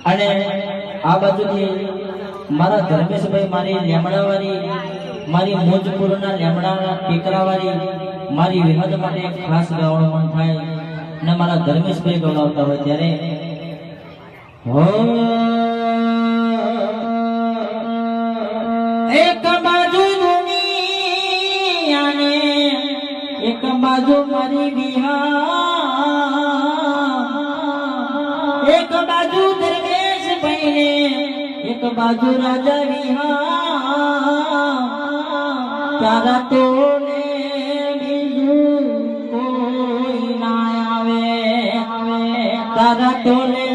અને આ બાજુથી મારા ધર્મેશભાઈ મારી લેમડાવાળી મારી મોજપુરના લેમડાના ટેકરાવાળી મારી વિહદ માટે ખાસ ગાવાનું મન થાય અને મારા ધર્મેશભાઈ ગવડાવતા હોય ત્યારે હો એક બાજુ દુનિયાને એક બાજુ મારી વિહા એક બાજુ ધર્મેશભાઈ ને એક બાજુ રાજા વિહા તારા તો ને બીજું કોઈ ના આવે તારા તો ને